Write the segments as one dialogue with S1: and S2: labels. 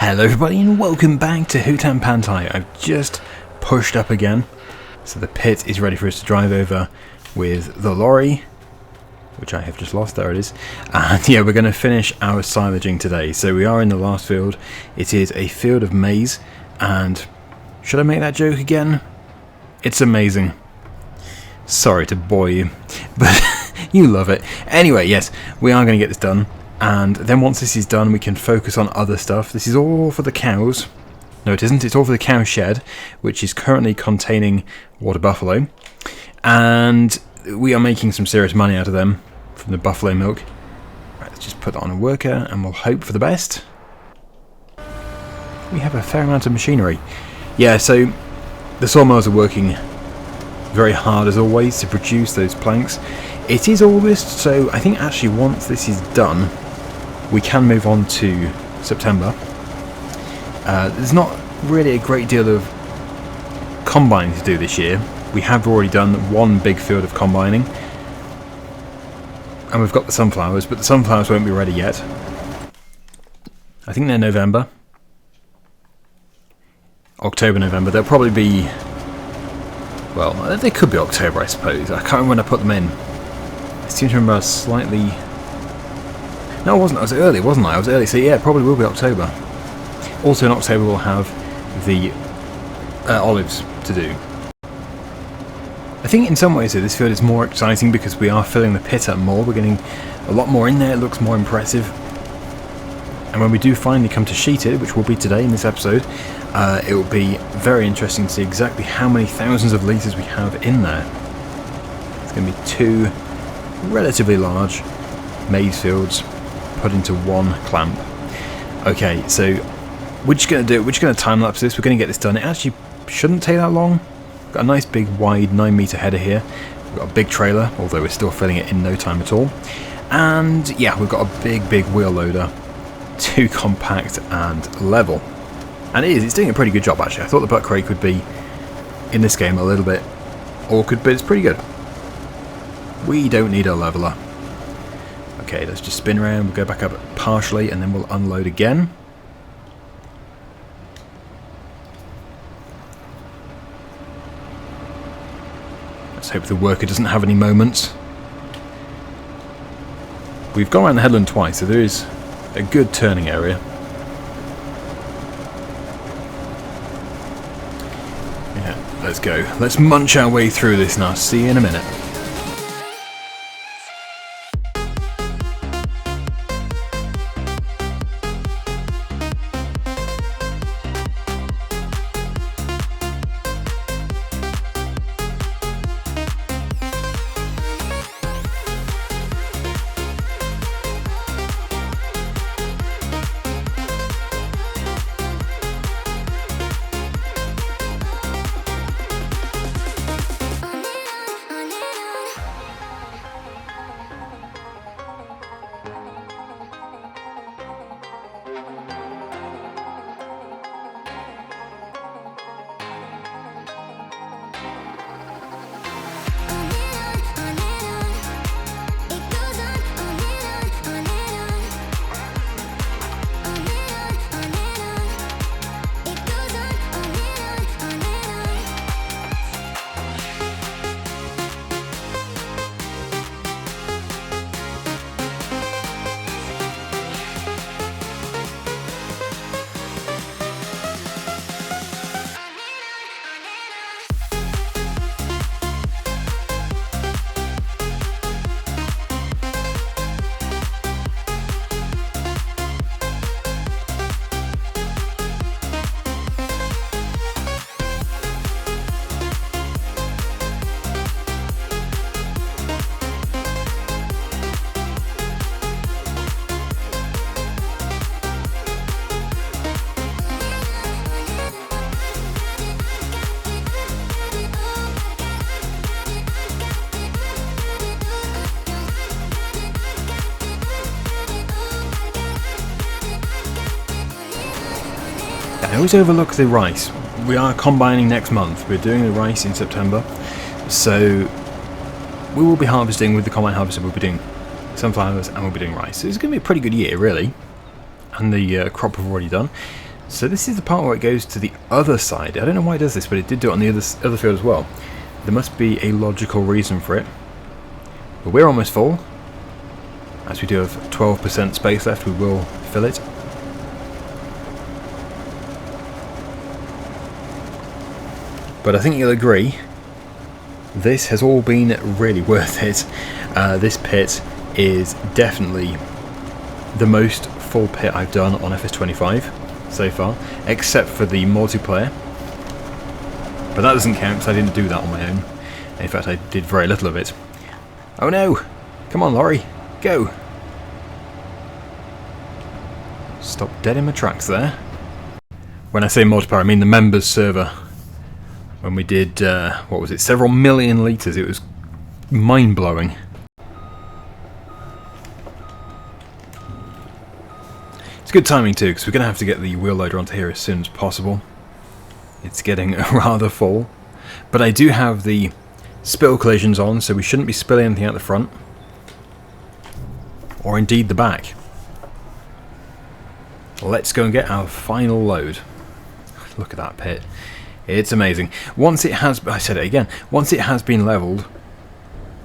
S1: Hello everybody and welcome back to Hutan Pantai. I've just pushed up again, so the pit is ready for us to drive over with the lorry, which I have just lost. There it is. And yeah, we're going to finish our silaging today. So we are in the last field. It is a field of maize, and should I make that joke again? It's amazing. Sorry to bore you, but you love it. Anyway, yes, we are going to get this done. And then once this is done, we can focus on other stuff. This is all for the cows. No, it isn't. It's all for the cow shed, which is currently containing water buffalo. And we are making some serious money out of them from the buffalo milk. Right, let's just put that on a worker and we'll hope for the best. We have a fair amount of machinery. Yeah, so the sawmills are working very hard as always to produce those planks. It is August, so I think actually once this is done, we can move on to September. There's not really a great deal of combining to do this year. We have already done one big field of combining, and we've got the sunflowers, but the sunflowers won't be ready yet. I think they're November. October, November. They'll probably be... well, they could be October, I suppose. I can't remember when I put them in. I seem to remember slightly... no, it wasn't. I was early, wasn't I? I was early, so yeah, it probably will be October. Also in October we'll have the olives to do. I think in some ways though, this field is more exciting because we are filling the pit up more. We're getting a lot more in there. It looks more impressive. And when we do finally come to sheet it, which will be today in this episode, it will be very interesting to see exactly how many thousands of litres we have in there. It's going to be two relatively large maize fields put into one clamp. Okay, so we're just going to do it. We're just going to time-lapse this. We're going to get this done. It actually shouldn't take that long. Got a nice big wide 9-metre header here. We've got a big trailer, although we're still filling it in no time at all. And yeah, we've got a big wheel loader to compact and level. And it's doing a pretty good job actually. I thought the butt crate would be, in this game, a little bit awkward, but it's pretty good. We don't need a leveler. Okay, let's just spin around, we'll go back up partially, and then we'll unload again. Let's hope the worker doesn't have any moments. We've gone around the headland twice, so there is a good turning area. Yeah, let's go. Let's munch our way through this now. See you in a minute. I always overlook the rice. We are combining next month. We're doing the rice in September, so we will be harvesting with the combine harvester. We'll be doing sunflowers and we'll be doing rice. So it's going to be a pretty good year, really. And the crop we've already done. So this is the part where it goes to the other side. I don't know why it does this, but it did do it on the other field as well. There must be a logical reason for it. But we're almost full. As we do have 12% space left, we will fill it. But I think you'll agree, this has all been really worth it. This pit is definitely the most full pit I've done on FS25 so far, except for the multiplayer. But that doesn't count because I didn't do that on my own. In fact, I did very little of it. Oh no! Come on, lorry, go! Stop dead in my tracks there. When I say multiplayer, I mean the members server. When we did, what was it, several million litres, it was mind-blowing. It's good timing too, because we're going to have to get the wheel loader onto here as soon as possible. It's getting rather full. But I do have the spill collisions on, so we shouldn't be spilling anything out the front. Or indeed the back. Let's go and get our final load. Look at that pit. It's amazing. Once it has, I said it again, once it has been levelled,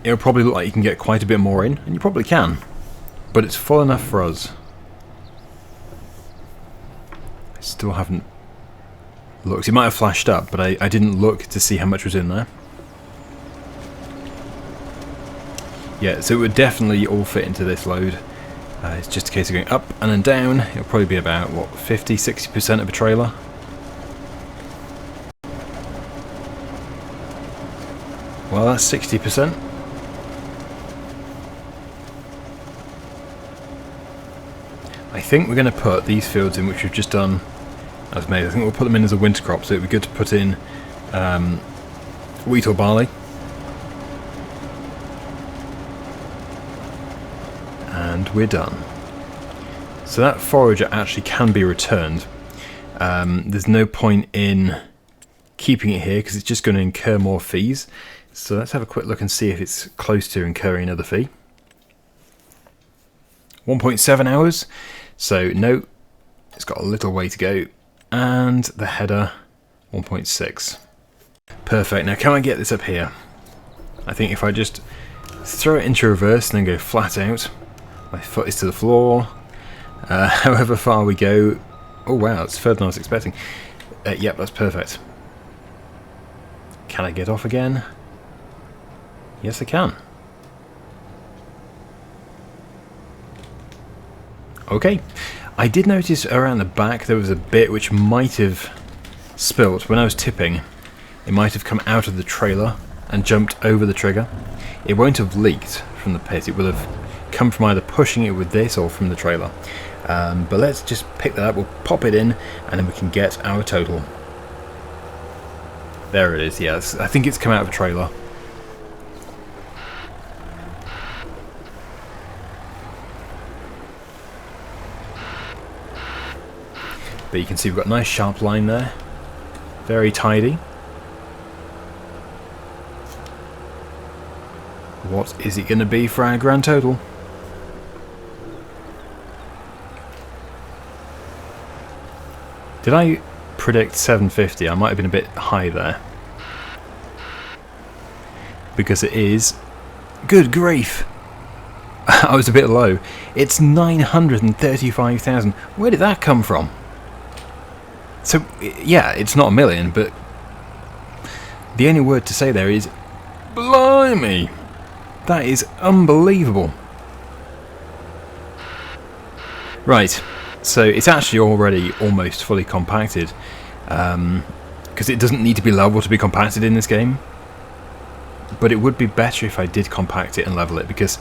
S1: it'll probably look like you can get quite a bit more in, and you probably can. But it's full enough for us. I still haven't looked. It might have flashed up, but I didn't look to see how much was in there. Yeah, so it would definitely all fit into this load. It's just a case of going up and then down. It'll probably be about, what, 50-60% of a trailer. Well, that's 60%. I think we're going to put these fields in, which we've just done as maize. I think we'll put them in as a winter crop, so it would be good to put in wheat or barley. And we're done. So that forager actually can be returned. There's no point in keeping it here because it's just going to incur more fees. So let's have a quick look and see if it's close to incurring another fee. 1.7 hours. So no, it's got a little way to go. And the header, 1.6. Perfect. Now can I get this up here? I think if I just throw it into reverse and then go flat out, my foot is to the floor. However far we go, oh wow, it's further than I was expecting. Yep, that's perfect. Can I get off again? Yes, I can. Okay. I did notice around the back there was a bit which might have spilt. When I was tipping, it might have come out of the trailer and jumped over the trigger. It won't have leaked from the pit. It will have come from either pushing it with this or from the trailer. But let's just pick that up. We'll pop it in and then we can get our total. There it is, yes. I think it's come out of a trailer. But you can see we've got a nice sharp line there. Very tidy. What is it going to be for our grand total? Did I predict 750? I might have been a bit high there. Because it is... Good grief! I was a bit low. It's 935,000. Where did that come from? So, yeah, it's not a million, but the only word to say there is blimey! That is unbelievable. Right, so it's actually already almost fully compacted, because it doesn't need to be level to be compacted in this game. But it would be better if I did compact it and level it, because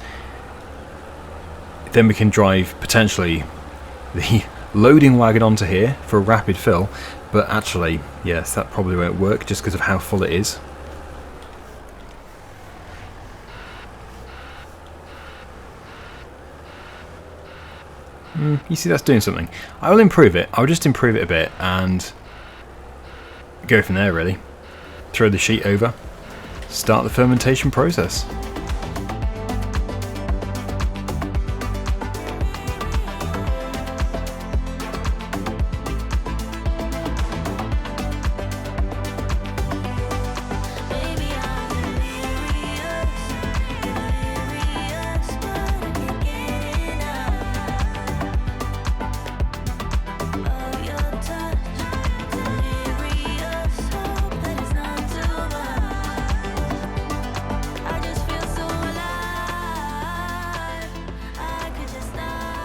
S1: then we can drive potentially the loading wagon onto here for a rapid fill, but actually, yes, that probably won't work just because of how full it is. You see, that's doing something. I will improve it. I'll just improve it a bit and go from there, really. Throw the sheet over, start the fermentation process.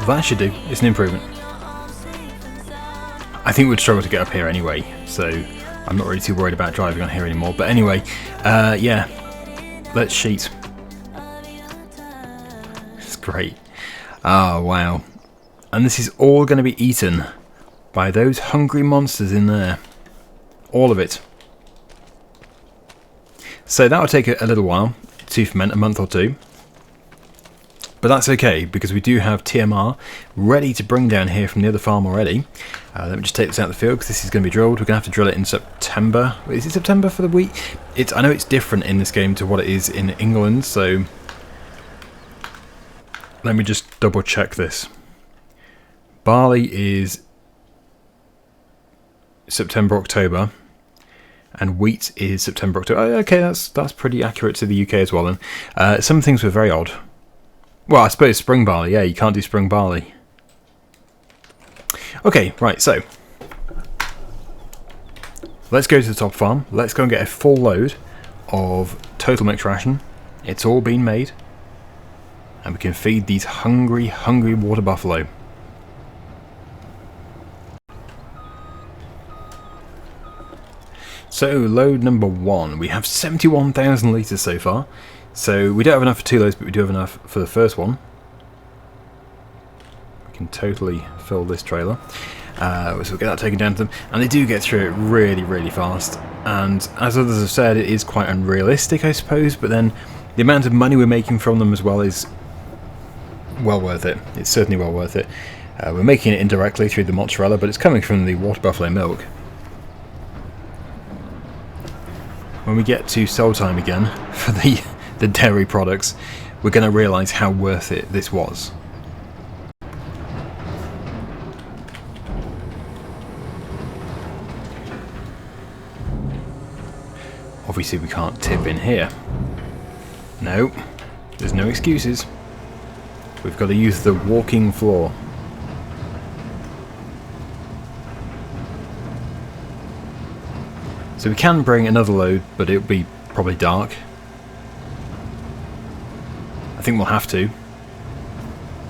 S1: That should do. It's an improvement. I think we'd struggle to get up here anyway, so I'm not really too worried about driving on here anymore. But anyway, yeah, let's sheet. It's great. Oh, wow. And this is all going to be eaten by those hungry monsters in there. All of it. So that will take a little while to ferment, a month or two. But that's okay, because we do have TMR ready to bring down here from the other farm already. Let me just take this out of the field, because this is going to be drilled. We're going to have to drill it in September. Is it September for the wheat? I know it's different in this game to what it is in England, so let me just double check this. Barley is September, October, and wheat is September, October. Oh, okay, that's pretty accurate to the UK as well then. Some things were very odd. Well, I suppose spring barley, yeah, you can't do spring barley. Okay, right, so let's go to the top farm. Let's go and get a full load of total mixed ration. It's all been made. And we can feed these hungry, hungry water buffalo. So, load number 1. We have 71,000 litres so far. So we don't have enough for 2 loads, but we do have enough for the first one. We can totally fill this trailer. So we'll get that taken down to them. And they do get through it really, really fast. And as others have said, it is quite unrealistic, I suppose. But then the amount of money we're making from them as well is well worth it. It's certainly well worth it. We're making it indirectly through the mozzarella, but it's coming from the water buffalo milk. When we get to sell time again for the dairy products, we're going to realise how worth it this was. Obviously we can't tip in here. No, there's no excuses. We've got to use the walking floor. So we can bring another load, but it'll be probably dark. I think we'll have to,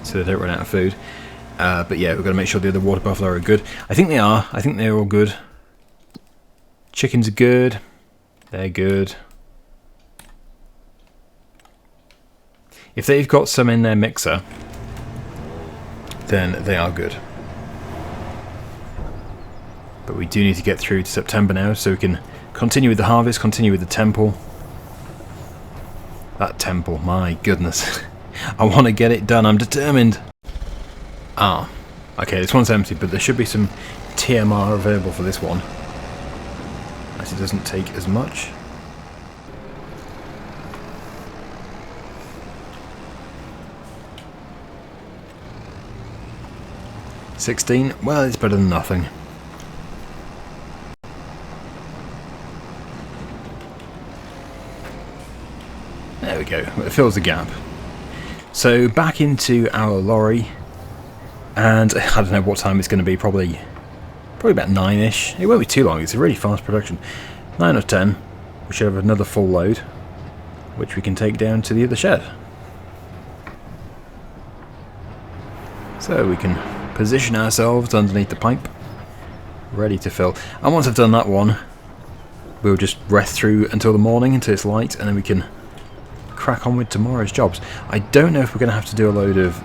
S1: so they don't run out of food. But yeah, we've got to make sure the other water buffalo are good. I think they are. I think they're all good. Chickens are good. They're good. If they've got some in their mixer, then they are good. But we do need to get through to September now, so we can continue with the harvest, continue with the temple. That temple, my goodness. I want to get it done, I'm determined. Ah, okay, this one's empty, but there should be some TMR available for this one, as it doesn't take as much. $16, well, it's better than nothing. There we go, it fills the gap. So back into our lorry, and I don't know what time it's going to be, probably about 9ish. It won't be too long, it's a really fast production. 9 or 10, we should have another full load, which we can take down to the other shed. So we can position ourselves underneath the pipe, ready to fill. And once I've done that one, we'll just rest through until the morning, until it's light, and then we can crack on with tomorrow's jobs. I don't know if we're going to have to do a load of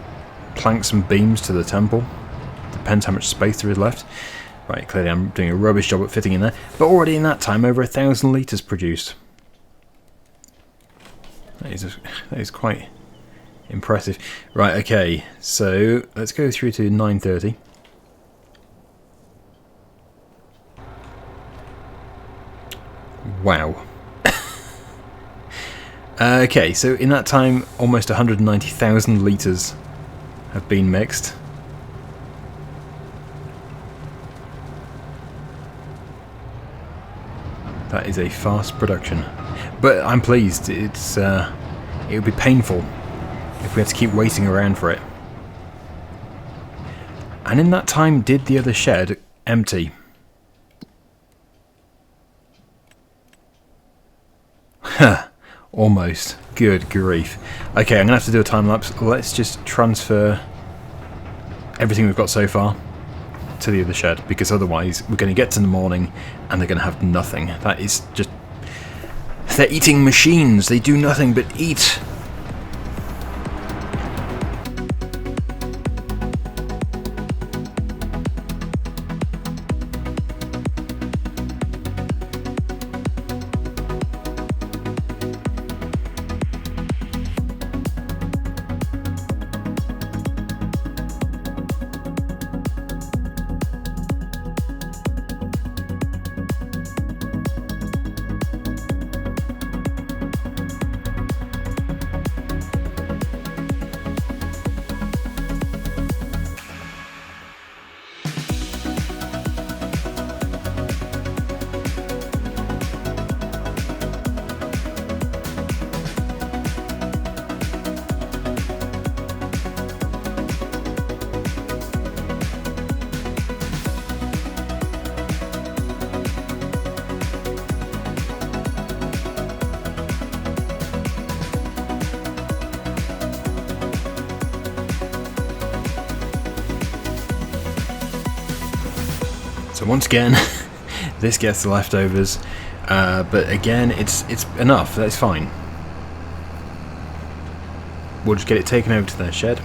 S1: planks and beams to the temple. Depends how much space there is left. Right, clearly I'm doing a rubbish job at fitting in there, but already in that time over 1,000 litres produced. That is quite impressive. Right, okay, so let's go through to 9:30. Wow. Okay, so in that time, almost 190,000 litres have been mixed. That is a fast production, but I'm pleased. It would be painful if we had to keep waiting around for it. And in that time, did the other shed empty? Huh. Almost. Good grief. Okay, I'm going to have to do a time lapse. Let's just transfer everything we've got so far to the other shed, because otherwise we're going to get to the morning and they're going to have nothing. That is just... They're eating machines. They do nothing but eat. So once again, this gets the leftovers, but again, it's enough. That's fine. We'll just get it taken over to their shed,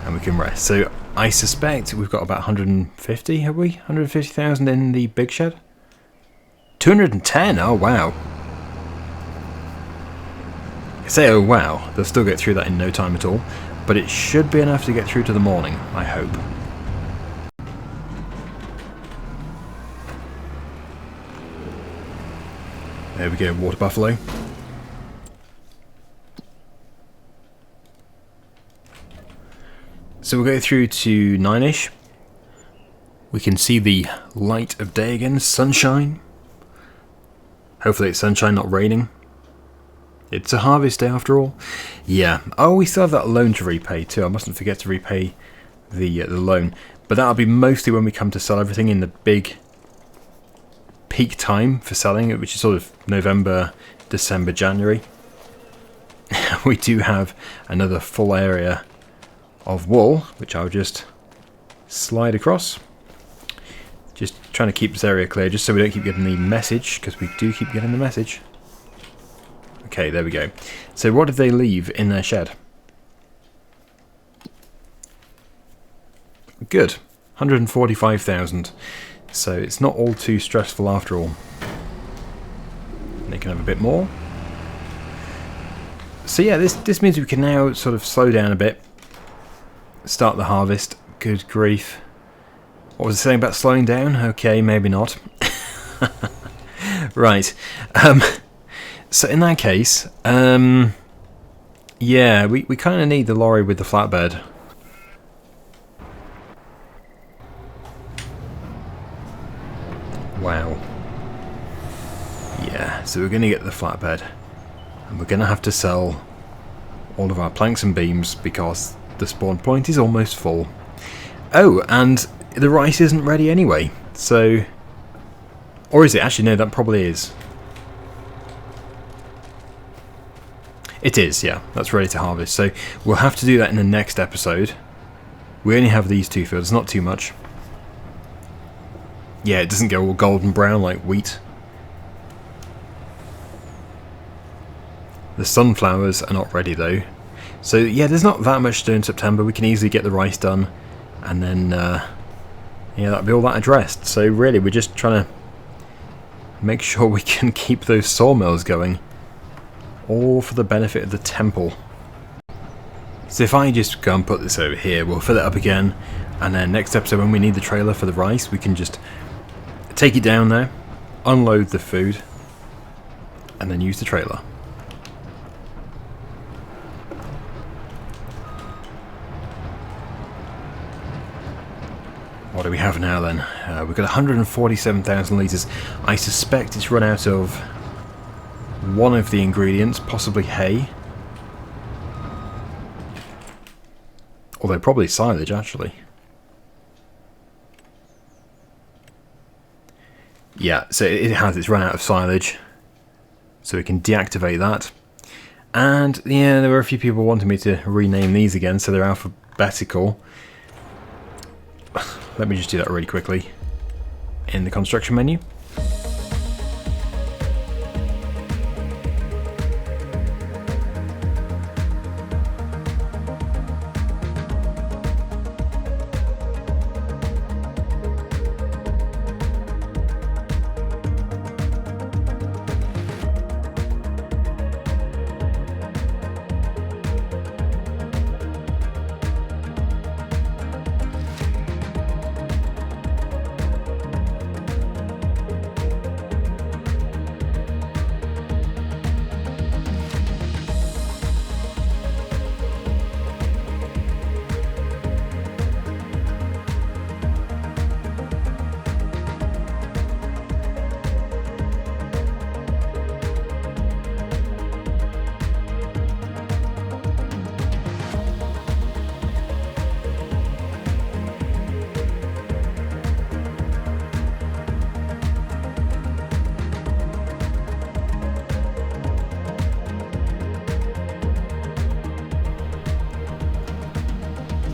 S1: and we can rest. So I suspect we've got about 150, have we? 150,000 in the big shed? 210? Oh wow. I say oh wow, they'll still get through that in no time at all, but it should be enough to get through to the morning, I hope. There we go, water buffalo. So we'll go through to 9ish. We can see the light of day again, sunshine. Hopefully it's sunshine, not raining. It's a harvest day after all. Yeah. Oh, we still have that loan to repay too. I mustn't forget to repay the loan. But that'll be mostly when we come to sell everything in the big peak time for selling it, which is sort of November, December, January. We do have another full area of wool, which I'll just slide across. Just trying to keep this area clear, just so we don't keep getting the message, because we do keep getting the message. Okay, there we go. So what did they leave in their shed? Good. 145,000. So it's not all too stressful after all. They can have a bit more. So yeah, this means we can now sort of slow down a bit. Start the harvest. Good grief. What was it saying about slowing down? Okay, maybe not. Right. So in that case, yeah, we kind of need the lorry with the flatbed. Wow. Yeah, so we're going to get the flatbed. And we're going to have to sell all of our planks and beams because the spawn point is almost full. Oh, and the rice isn't ready anyway. So... Or is it? Actually, no, that probably is. It is, yeah. That's ready to harvest. So we'll have to do that in the next episode. We only have these two fields, not too much. Yeah, it doesn't go all golden brown like wheat. The sunflowers are not ready though. So yeah, there's not that much to do in September. We can easily get the rice done. And then, yeah, that'll be all that addressed. So really, we're just trying to make sure we can keep those sawmills going. All for the benefit of the temple. So if I just go and put this over here, we'll fill it up again. And then next episode, when we need the trailer for the rice, we can just take it down there, unload the food, and then use the trailer. What do we have now then? We've got 147,000 litres. I suspect it's run out of one of the ingredients, possibly hay. Although probably silage actually. Yeah, so it's run out of silage. So we can deactivate that. And yeah, there were a few people wanting me to rename these again, so they're alphabetical. let me just do that really quickly in the construction menu.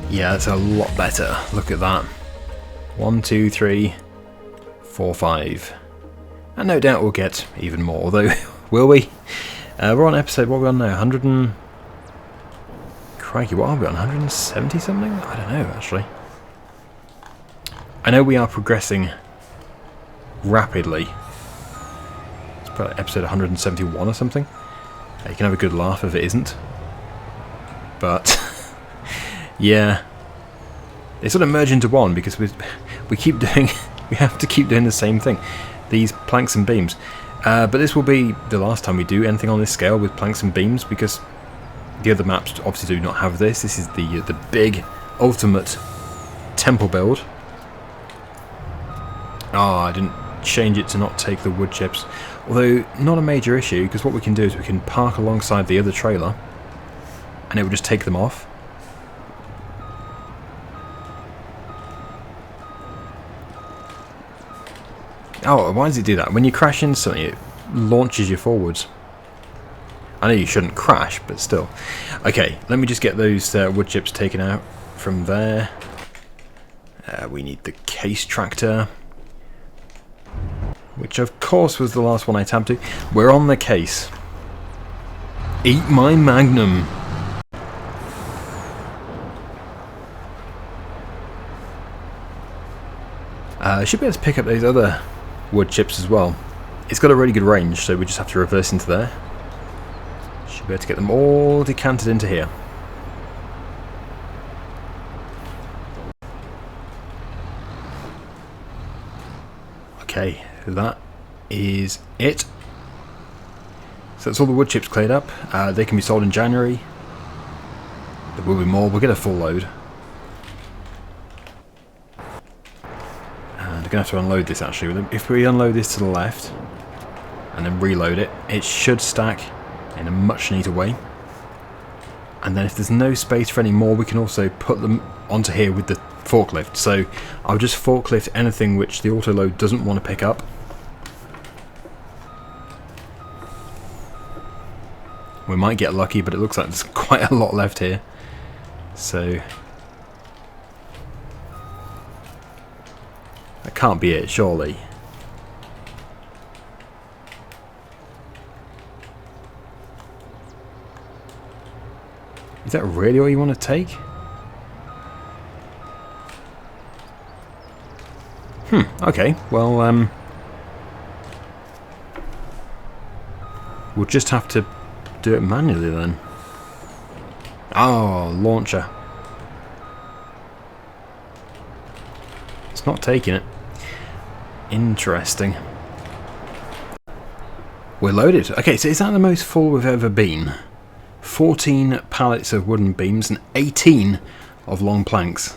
S1: Yeah, that's a lot better. Look at that. 1, 2, 3, 4, 5. And no doubt we'll get even more, although, will we? We're on episode, what are we on now? 100 and... Crikey, what are we on? 170 something? I don't know, actually. I know we are progressing rapidly. It's probably episode 171 or something. You can have a good laugh if it isn't. But... yeah, they sort of merge into one because we keep doing, we have to keep doing the same thing, these planks and beams. But this will be the last time we do anything on this scale with planks and beams, because the other maps obviously do not have this. This is the big ultimate temple build. Oh, I didn't change it to not take the wood chips, although not a major issue, because what we can do is we can park alongside the other trailer and it will just take them off. Oh, why does it do that? When you crash into something, it launches you forwards. I know you shouldn't crash, but still. Okay, let me just get those wood chips taken out from there. We need the case tractor, which of course was the last one I tabbed to. We're on the case. Eat my magnum. I should be able to pick up those other wood chips as well. It's got a really good range, so we just have to reverse into there. Should be able to get them all decanted into here. Okay, that is it. So that's all the wood chips cleared up. They can be sold in January. There will be more. We'll get a full load. We're going to have to unload this actually. If we unload this to the left and then reload it, it should stack in a much neater way. And then if there's no space for any more, we can also put them onto here with the forklift. So I'll just forklift anything which the Autoload doesn't want to pick up. We might get lucky, but it looks like there's quite a lot left here. So... that can't be it, surely. Is that really all you want to take? Okay, well, we'll just have to do it manually then. Oh, launcher. It's not taking it. Interesting. We're loaded. Okay, so is that the most full we've ever been? 14 pallets of wooden beams and 18 of long planks.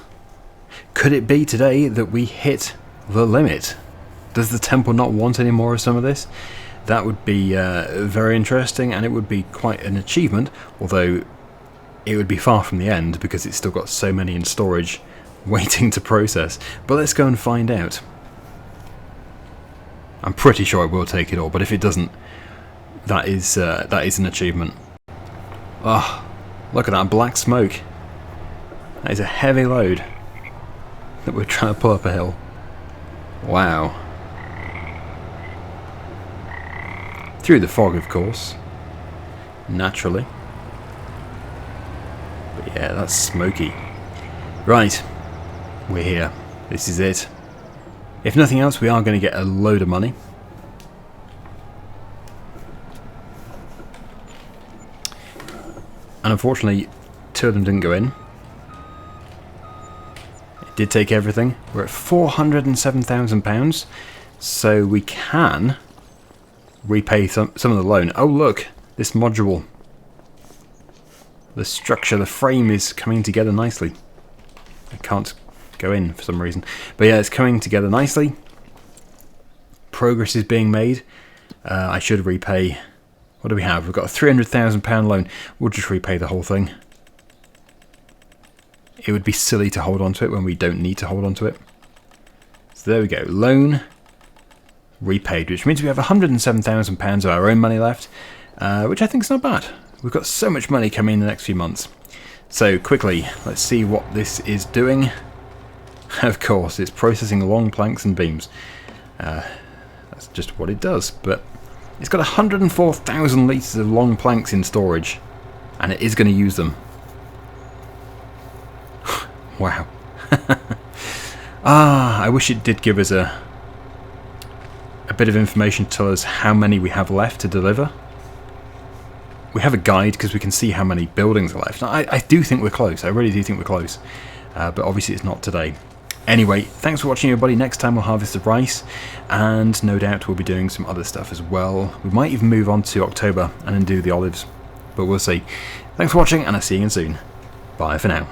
S1: Could it be today that we hit the limit? Does the temple not want any more of some of this? That would be very interesting, and it would be quite an achievement, although it would be far from the end because it's still got so many in storage waiting to process. But let's go and find out. I'm pretty sure it will take it all, but if it doesn't, that is an achievement. Oh, look at that black smoke. That is a heavy load. that we're trying to pull up a hill. Wow. Through the fog, of course. Naturally. But yeah, that's smoky. Right. We're here. This is it. If nothing else, we are going to get a load of money. And unfortunately, 2 of them didn't go in. It did take everything. We're at £407,000, so we can repay some of the loan. Oh look, this module. The structure, the frame is coming together nicely. I can't go in for some reason. But yeah, it's coming together nicely. Progress is being made. I should repay... What do we have? We've got a £300,000 loan. We'll just repay the whole thing. It would be silly to hold on to it when we don't need to hold on to it. So there we go. Loan repaid, which means we have £107,000 of our own money left, which I think is not bad. We've got so much money coming in the next few months. So quickly, let's see what this is doing. Of course, it's processing long planks and beams. That's just what it does, but it's got 104,000 litres of long planks in storage, and it is going to use them. Wow. I wish it did give us a bit of information to tell us how many we have left to deliver. We have a guide because we can see how many buildings are left. I do think we're close. I really do think we're close. But obviously it's not today. Anyway, thanks for watching everybody. Next time we'll harvest the rice, and no doubt we'll be doing some other stuff as well. We might even move on to October and then do the olives, but we'll see. Thanks for watching, and I'll see you again soon. Bye for now.